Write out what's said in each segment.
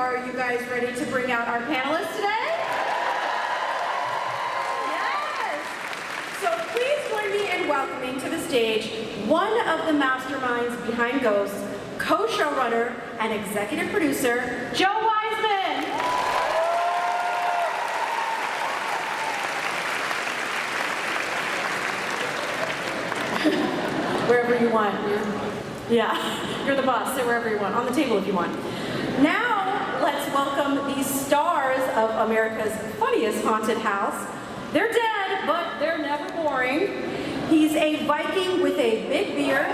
Are you guys ready to bring out our panelists today? Yes! So please join me in welcoming to the stage one of the masterminds behind Ghosts, co-showrunner and executive producer, Joe Wiseman. Wherever you want. Yeah, you're the boss. Sit wherever you want. On the table if you want. Now, let's welcome the stars of America's funniest haunted house. They're dead, but they're never boring. He's a Viking with a big beard, a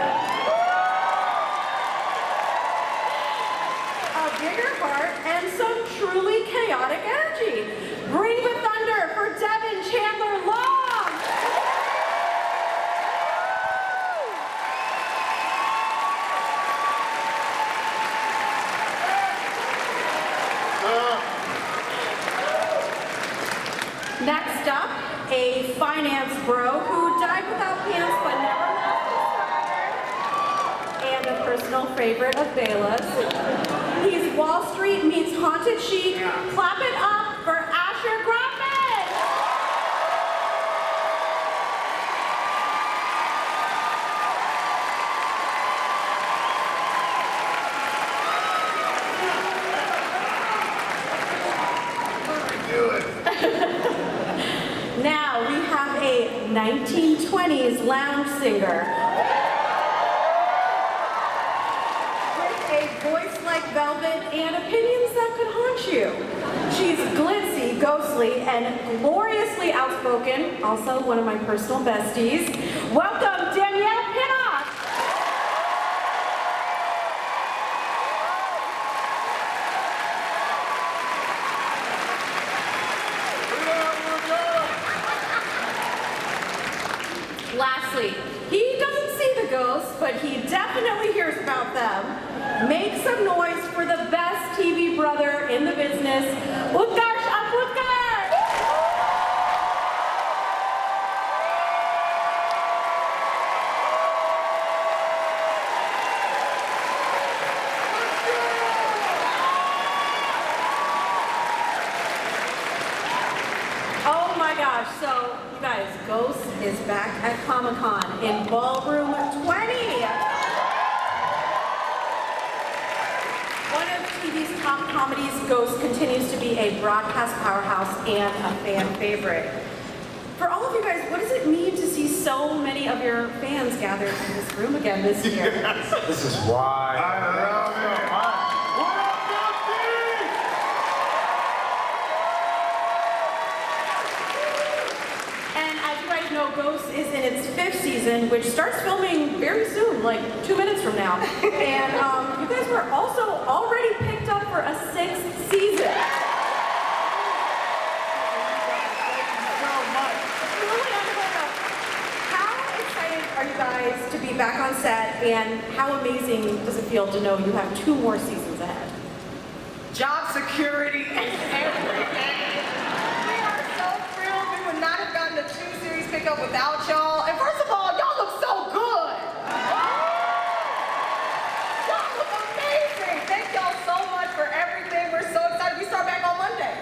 bigger heart, and some truly chaotic energy. Bring the thunder for Devin Chandler Long! Next up, a finance bro who died without pants but never left his swagger. And a personal favorite of Bela's. He's Wall Street meets haunted chic. Clap it up for Asher Grumman! Now we have a 1920s lounge singer with a voice like velvet and opinions that could haunt you. She's glitzy, ghostly, and gloriously outspoken, also one of my personal besties. Welcome, Danielle Pinnock! Lastly, he doesn't see the ghosts, but he definitely hears about them. Make some noise for the best TV brother in the business, Utkarsh Aplutkar! Oh my gosh, so you guys, Ghosts is back at Comic-Con in Ballroom 20. One of TV's top comedies, Ghosts continues to be a broadcast powerhouse and a fan favorite. For all of you guys, what does it mean to see so many of your fans gathered in this room again this year? This is why. I love it. What up, Bucky? And as you guys know, Ghosts is in its 5th season, which starts filming very soon, like 2 minutes from now. And you guys were also already picked up for a 6th season. How excited are you guys to be back on set, and how amazing does it feel to know you have 2 more seasons ahead? Job security is everything. We are so thrilled. We would not have gotten the 2 series pickup without y'all. And first of all, y'all look so good. Y'all look amazing. Thank y'all so much for everything. We're so excited. We start back on Monday.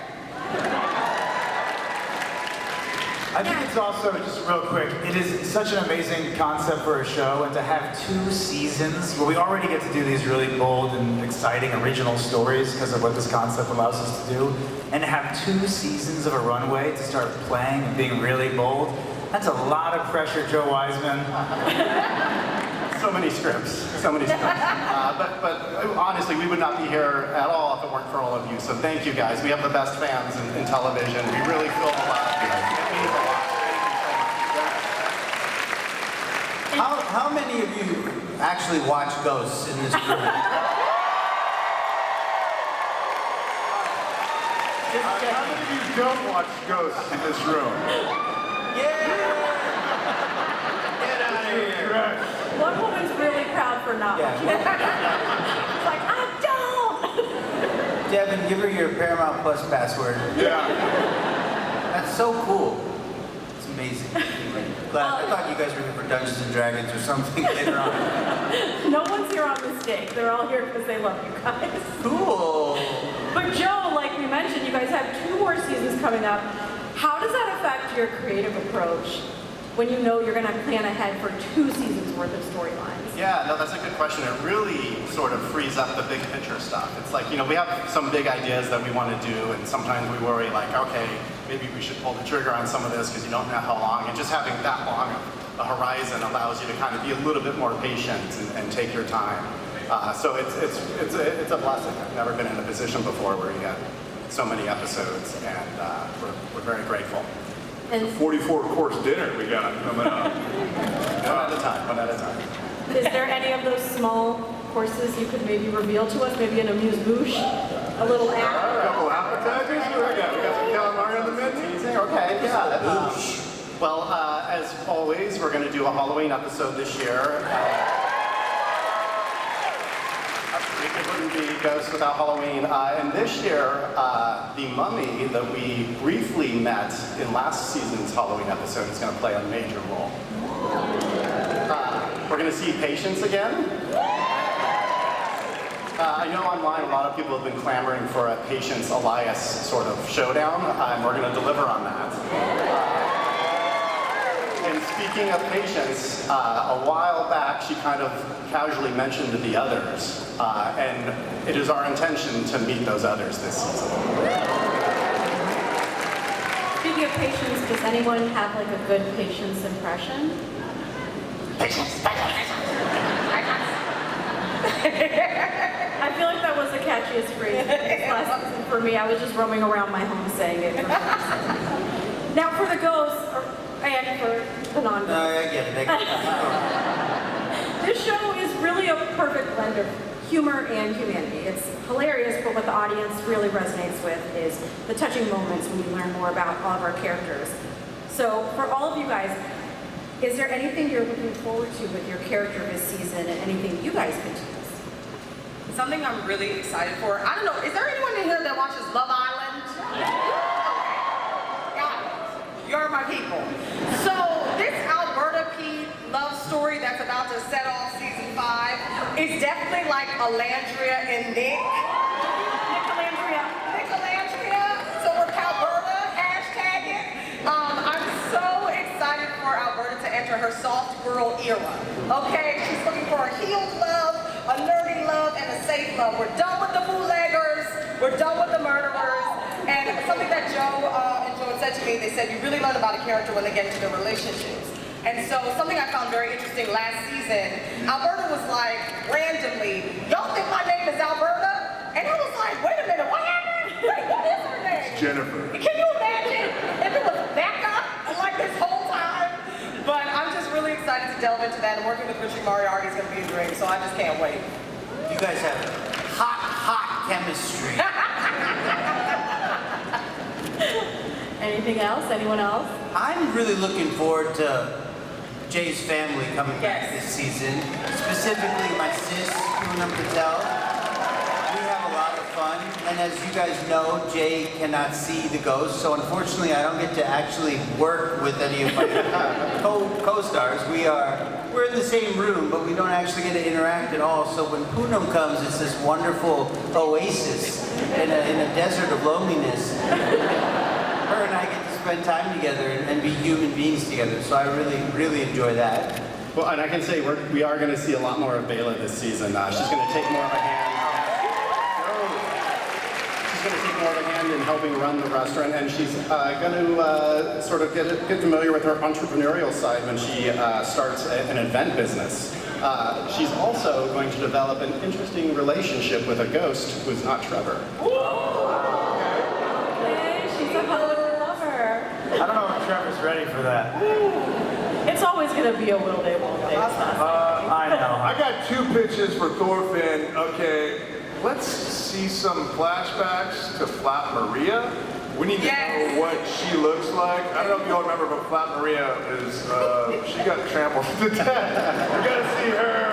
I think it's also, just real quick, it is such an amazing concept for a show, and to have 2 seasons where we already get to do these really bold and exciting original stories because of what this concept allows us to do, and to have 2 seasons of a runway to start playing and being really bold, that's a lot of pressure, Joe Wiseman. So many scripts, so many scripts. But honestly, we would not be here at all if it weren't for all of you. So thank you guys. We have the best fans in television. We really feel a lot here. It means a lot. How many of you actually watch Ghosts in this room? How many of you don't watch Ghosts in this room? Yeah! Get out of here! One woman's really proud for not watching it. She's like, I don't! Devin, give her your Paramount Plus password. Yeah. That's so cool. It's amazing. Glad, I thought you guys were here for Dungeons and Dragons or something later on. No one's here on mistake. They're all here because they love you guys. Cool. But coming up. How does that affect your creative approach when you know you're going to plan ahead for 2 seasons worth of storylines? Yeah, no, that's a good question. It really sort of frees up the big picture stuff. It's like, we have some big ideas that we want to do, and sometimes we worry like, okay, maybe we should pull the trigger on some of this because you don't know how long. And just having that long of a horizon allows you to kind of be a little bit more patient and take your time. So it's a blessing. I've never been in a position before where you get so many episodes, and we're very grateful. And 44-course dinner we got coming up. One at a time. is there any of those small courses you could maybe reveal to us? Maybe an amuse-bouche? A little A app? couple appetizers? What do we got? We got some calamari on the menu. Okay, yeah. Well, as always, we're going to do a Halloween episode this year. It wouldn't be Ghosts without Halloween. And this year, the mummy that we briefly met in last season's Halloween episode is going to play a major role. We're going to see Patience again. I know online a lot of people have been clamoring for a Patience Elias sort of showdown, and we're going to deliver on that. And speaking of Patience, a while back she kind of casually mentioned the others, and it is our intention to meet those others this season. Speaking of Patience, does anyone have like a good Patience impression? Patience. I feel like that was the catchiest phrase this last season for me. I was just roaming around my home saying it. Now for the ghosts, and for the non-ghosts. I get it. This show is really a perfect blend of humor and humanity. It's hilarious, but what the audience really resonates with is the touching moments when you learn more about all of our characters. So for all of you guys, is there anything you're looking forward to with your character this season and anything you guys can tease? Something I'm really excited for. I don't know, is there anyone in here that watches Love Island? Yeah, you're my people. So this Alberta Pete love story that's about to set off season 5 is definitely like Alandria and Nick. Nick-Alandria. So we're Alberta, hashtag it. I'm so excited for Alberta to enter her soft girl era. Okay, she's looking for a healed love, a nerdy love, and a safe love. We're done with the bootleggers. We're done with the murderers. And something that Joe and Joe said to me, they said you really learn about a character when they get into their relationships. And so something I found very interesting last season, Alberta was like, randomly, y'all think my name is Alberta? And I was like, wait a minute, what happened? Wait, what is her name? Jennifer. Can you imagine if it was Becca like this whole time? But I'm just really excited to delve into that, and working with Richard Moriarty is going to be a dream, so I just can't wait. You guys have hot chemistry. Anything else? Anyone else? I'm really looking forward to Jay's family coming back this season. Specifically my sis, Poonam Patel. We have a lot of fun. And as you guys know, Jay cannot see the ghost, so unfortunately I don't get to actually work with any of my co-stars. We're in the same room, but we don't actually get to interact at all. So when Poonam comes, it's this wonderful oasis in a desert of loneliness. Her and I get to spend time together and be human beings together, so I really, really enjoy that. Well, and I can say we are going to see a lot more of Bela this season. She's going to take more of a hand. She's going to take more of a hand in helping run the restaurant, and she's going to sort of get familiar with her entrepreneurial side when she starts an event business. She's also going to develop an interesting relationship with a ghost who's not Trevor. She's a Hollywood lover. I don't know if Trevor's ready for that. It's always going to be a will they, won't they stuff. I know. I got 2 pitches for Thorfinn. Okay, let's see some flashbacks to Flat Maria. We need to know what she looks like. I don't know if you all remember, but Flat Maria is, she got trampled to death. We gotta see her.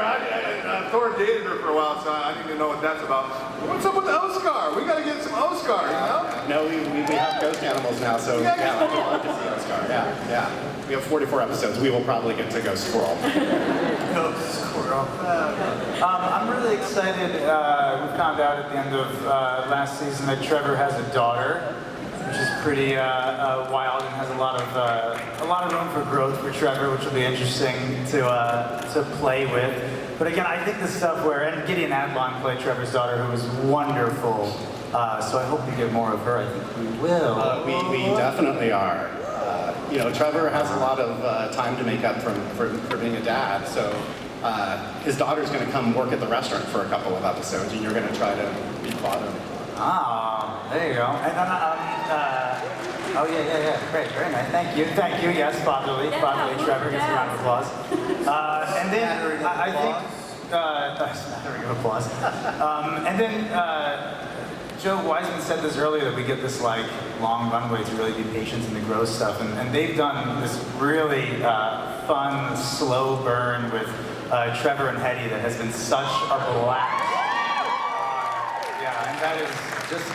Thor dated her for a while, so I need to know what that's about. What's up with the Oscar? We gotta get some Oscar, you know? No, we have ghost animals now, so yeah, I'd love to see Oscar. Yeah. We have 44 episodes. We will probably get to Ghost Squirrel. Ghost squirrel. I'm really excited. We found out at the end of last season that Trevor has a daughter. which is pretty wild and has a lot of room for growth for Trevor, which will be interesting to play with. But again, I think the stuff where, and Gideon Adlon played Trevor's daughter, who was wonderful. So I hope we get more of her. I think we will. We definitely are. You know, Trevor has a lot of time to make up for being a dad, so his daughter's going to come work at the restaurant for a couple of episodes, and you're going to try to be Father. Ah, there you go. And then, oh yeah, great, very nice. Thank you, yes, fatherly, Trevor gets a round of applause. And then I think, smattering of applause. And then Joe Wiseman said this earlier that we get this like long runway to really be patient in the growth stuff, and they've done this really fun, slow burn with Trevor and Hetty that has been such a blast. Yeah, and that is just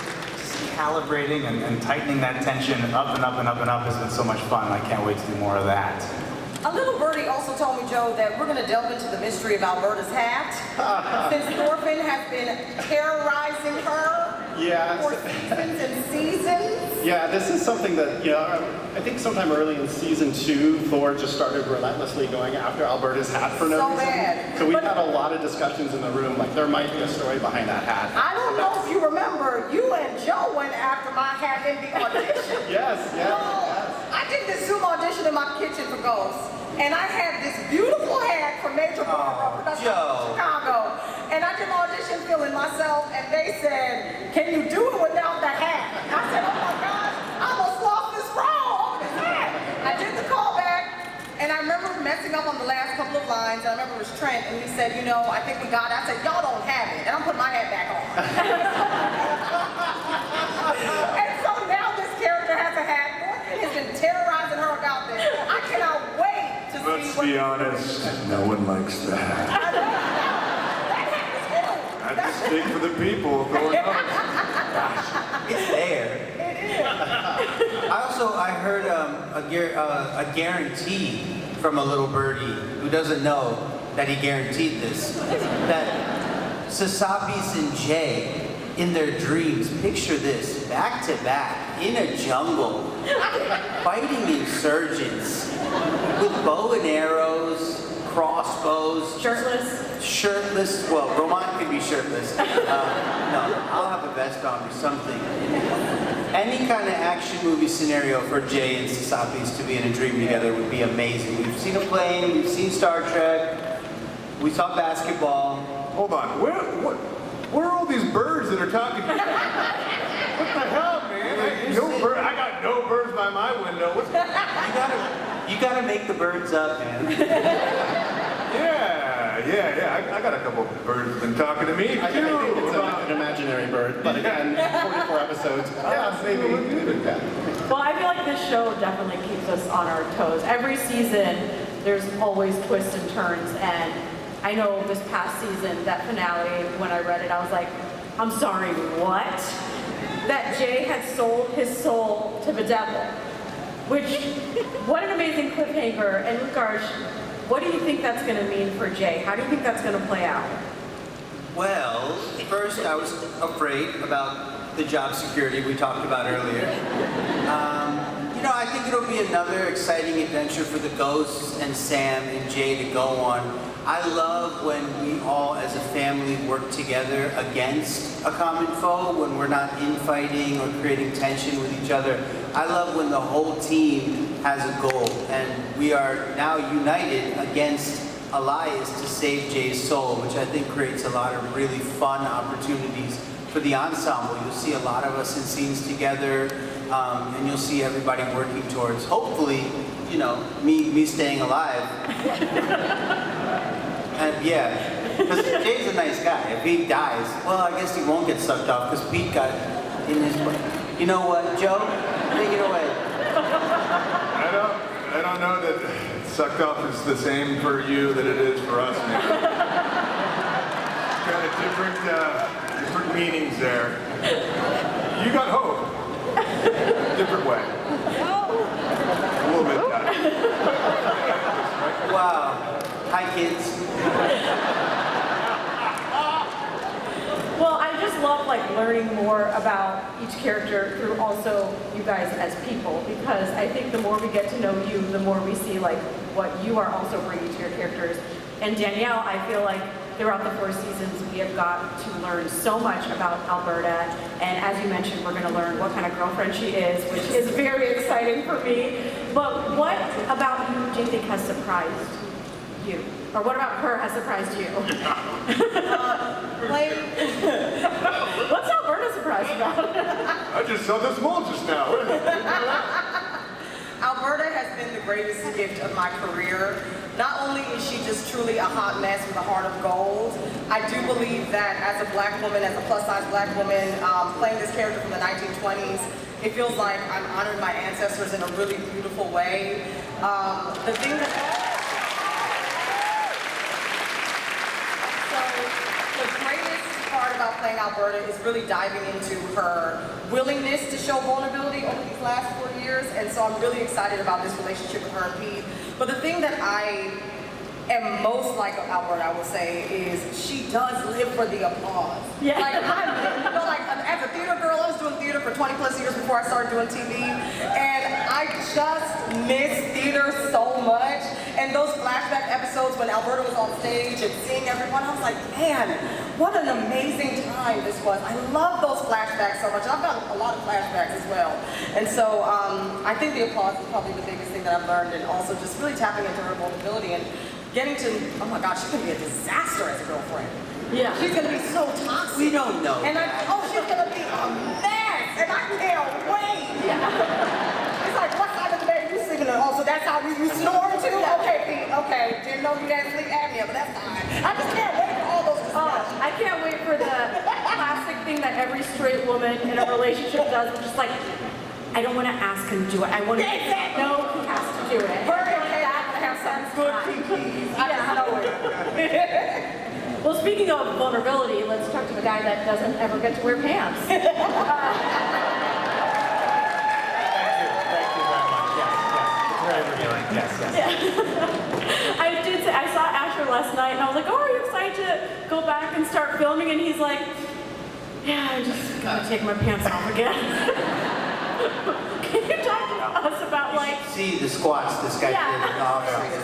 calibrating and tightening that tension up and up and up and up has been so much fun. I can't wait to do more of that. A little birdie also told me, Joe, that we're going to delve into the mystery of Alberta's hat. Since Thorfinn has been terrorizing her for seasons and seasons. Yeah, this is something that, you know, I think sometime early in season 2, Thor just started relentlessly going after Alberta's hat for no reason. Bad. So we've had a lot of discussions in the room, like there might be a story behind that hat. I don't know if you remember, you and Joe went after my hat in the audition. Yes. I did this Zoom audition in my kitchen for Ghosts, and I had this beautiful hat from Major Barbara production in Chicago, and I did an audition feeling myself, and they said, "Can you do it without the hat?" And I said, "Oh my gosh, I almost lost this role over this hat." I did the callback, and I remember messing up on the last couple of lines. And I remember it was Trent, and he said, "You know, I think we got it." I said, "Y'all don't have it," and I'm putting my hat back on. And so now this character has a hat. Thorfinn has been terrorizing her about this. I cannot wait to see Let's what... be honest, no one likes that. I just speak for the people. Going on. It's there. It is. I heard a guarantee from a little birdie who doesn't know that he guaranteed this. That Sasabis and Jay, in their dreams, picture this, back to back, in a jungle, fighting insurgents with bow and arrows, crossbows. Shirtless, well, Roman could be shirtless. No, I'll have a vest on or something. Any kind of action movie scenario for Jay and Sasabis to be in a dream together would be amazing. We've seen a plane, we've seen Star Trek, we saw basketball. Hold on, where are all these birds that are talking to you? What the hell, man? I got no birds by my window. You gotta make the birds up, man. Yeah. I got a couple of birds that have been talking to me too. I think it's an imaginary bird, but again, 44 episodes. Yeah, maybe. Well, I feel like this show definitely keeps us on our toes. Every season, there's always twists and turns, and I know this past season, that finale, when I read it, I was like, I'm sorry, what? That Jay had sold his soul to the devil. Which, what an amazing cliffhanger. And Lukarsh, what do you think that's going to mean for Jay? How do you think that's going to play out? Well, first I was afraid about the job security we talked about earlier. I think it'll be another exciting adventure for the Ghosts and Sam and Jay to go on. I love when we all as a family work together against a common foe, when we're not infighting or creating tension with each other. I love when the whole team has a goal and we are now united against Elias to save Jay's soul, which I think creates a lot of really fun opportunities for the ensemble. You'll see a lot of us in scenes together, and you'll see everybody working towards, hopefully, me staying alive. And yeah, because Jay's a nice guy. If he dies, well, I guess he won't get sucked off because Pete got in his way. You know what, Joe? Take it away. I don't know that sucked off is the same for you that it is for us, man. Kind of different meanings there. You got hope. Different way. A little bit that. Wow. Hi, kids. Well, I just love like learning more about each character through also you guys as people, because I think the more we get to know you, the more we see like what you are also bringing to your characters. And Danielle, I feel like throughout the 4 seasons, we have got to learn so much about Alberta. And as you mentioned, we're going to learn what kind of girlfriend she is, which is very exciting for me. But what about you do you think has surprised you? Or what about her has surprised you? What's Alberta surprised about? I just saw this mole just now. Alberta has been the greatest gift of my career. Not only is she just truly a hot mess with a heart of gold, I do believe that as a black woman, as a plus-size black woman, playing this character from the 1920s, it feels like I'm honoring my ancestors in a really beautiful way. The thing that... So, the greatest part about playing Alberta is really diving into her willingness to show vulnerability over these last 4 years, and so I'm really excited about this relationship with her and Pete. But the thing that I am most like Alberta, I will say, is she does live for the applause. Yeah. Like, as a theater girl, I was doing theater for 20 plus years before I started doing TV, and I just miss theater so much. And those flashback episodes when Alberta was on stage and seeing everyone, I was like, man, what an amazing time this was. I love those flashbacks so much. I've got a lot of flashbacks as well. And so I think the applause is probably the biggest thing that I've learned, and also just really tapping into her vulnerability and getting to, oh my gosh, she's gonna be a disaster as a girlfriend. Yeah. She's gonna be so toxic. We don't know And that. she's gonna be a mess, and I can't wait. Yeah. It's like, what time of the day are you singing? Oh, so that's how you snore too? Okay, Pete, okay. Didn't know you had sleep apnea, but that's fine. I just can't wait for all those discussions. I can't wait for the classic thing that every straight woman in a relationship does, which is like, I don't want to ask him to do it. I want to know he has to do it. Her and Kate are gonna have some good PPs. I just know it. Well, speaking of vulnerability, let's talk to the guy that doesn't ever get to wear pants. Thank you very much. Yes. Very revealing. Yes. I saw Asher last night, and I was like, oh, are you excited to go back and start filming? And he's like, yeah, I'm just gonna take my pants off again. Can you talk to us about like... See the squats this guy did in the office.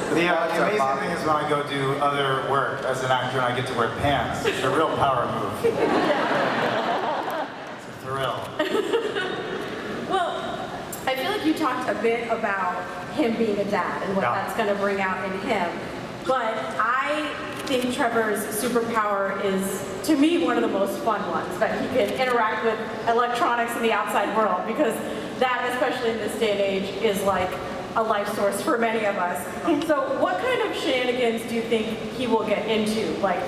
The amazing thing is when I go do other work as an actor and I get to wear pants, it's a real power move. It's a thrill. Well, I feel like you talked a bit about him being a dad and what that's going to bring out in him. But I think Trevor's superpower is, to me, one of the most fun ones, that he can interact with electronics in the outside world, because that, especially in this day and age, is like a life source for many of us. So what kind of shenanigans do you think he will get into? Like,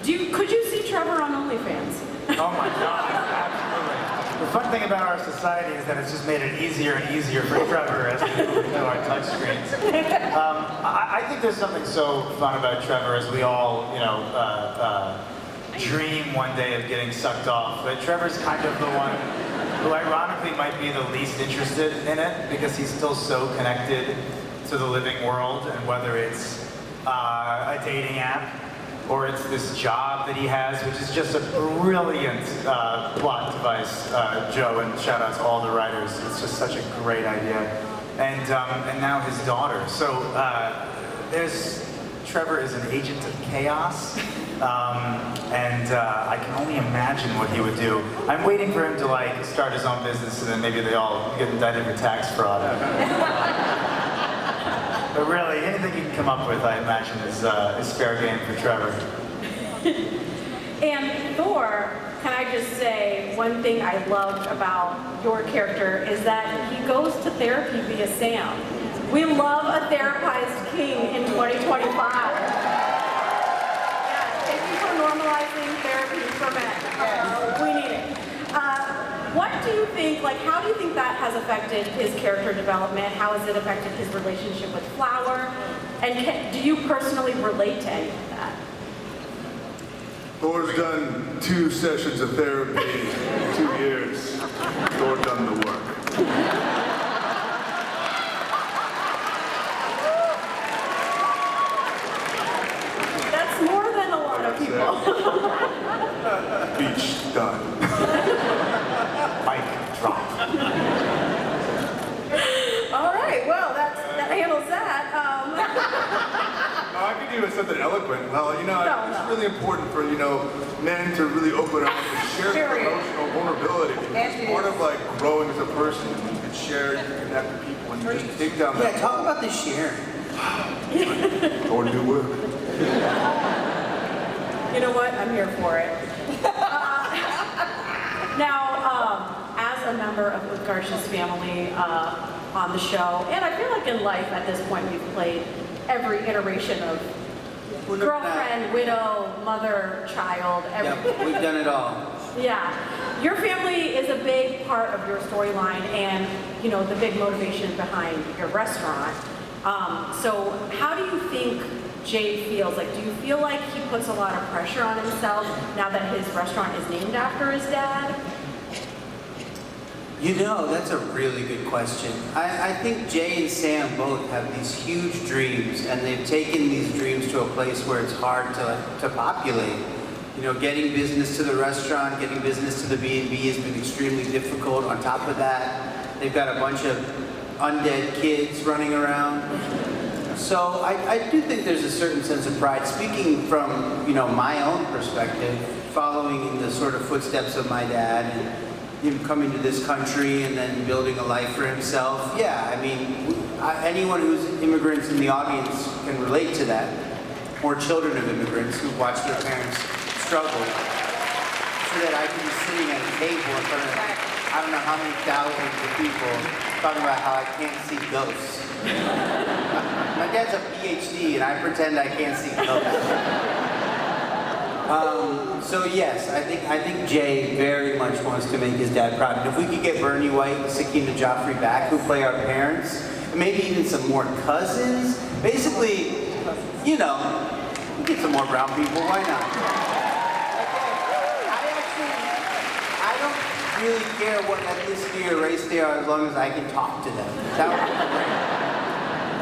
could you see Trevor on OnlyFans? Oh my God, absolutely. The fun thing about our society is that it's just made it easier and easier for Trevor as we move into our touch screens. I think there's something so fun about Trevor, as we all, dream one day of getting sucked off. But Trevor's kind of the one who ironically might be the least interested in it, because he's still so connected to the living world, and whether it's a dating app, or it's this job that he has, which is just a brilliant plot device, Joe, and shout out to all the writers. It's just such a great idea. And now his daughter. So Trevor is an agent of chaos, and I can only imagine what he would do. I'm waiting for him to start his own business, and then maybe they all get indicted for tax fraud. But really, anything you can come up with, I imagine, is fair game for Trevor. And Thor, can I just say, one thing I loved about your character is that he goes to therapy via Sam. We love a therapized king in 2025. Yeah, thank you for normalizing therapy for men. We need it. What do you think, how do you think that has affected his character development? How has it affected his relationship with Flower? And do you personally relate to any of that? Thor's done 2 sessions of therapy in 2 years. Thor done the work. That's more than a lot of people. Beach done. Mic drop. All right, well, that handles that. No, I could do with something eloquent. Well, you know, No, it's no. really important for, you know, men to really open up and share their Period. emotional vulnerability. Because As it's it part is. of like growing as a person. You can share, you can connect with people, and you just dig down Yeah, that talk about the sharing. go and do work. You know what? I'm here for it. Now, as a member of Utkarsh's family on the show, and I feel like in life at this point we've played every iteration of girlfriend, widow, mother, child, everything. Yep, we've done it all. Yeah. Your family is a big part of your storyline and, you know, the big motivation behind your restaurant. So how do you think Jay feels? Like, do you feel like he puts a lot of pressure on himself now that his restaurant is named after his dad? You know, that's a really good question. I think Jay and Sam both have these huge dreams, and they've taken these dreams to a place where it's hard to populate. You know, getting business to the restaurant, getting business to the B&B has been extremely difficult. On top of that, they've got a bunch of undead kids running around. So I do think there's a certain sense of pride. Speaking from, you know, my own perspective, following in the sort of footsteps of my dad and him coming to this country and then building a life for himself. Yeah, I mean, anyone who's immigrants in the audience can relate to that. Or children of immigrants who watch their parents struggle so that I can be sitting at a table in front of, I don't know how many thousands of people talking about how I can't see ghosts. My dad's a PhD and I pretend I can't see ghosts. So yes, I think Jay very much wants to make his dad proud. And if we could get Bernie White and Sakina Joffrey back, who play our parents, and maybe even some more cousins, basically, you know, we get some more brown people, why not? I don't really care what ethnicity or race they are as long as I can talk to them. That would be great.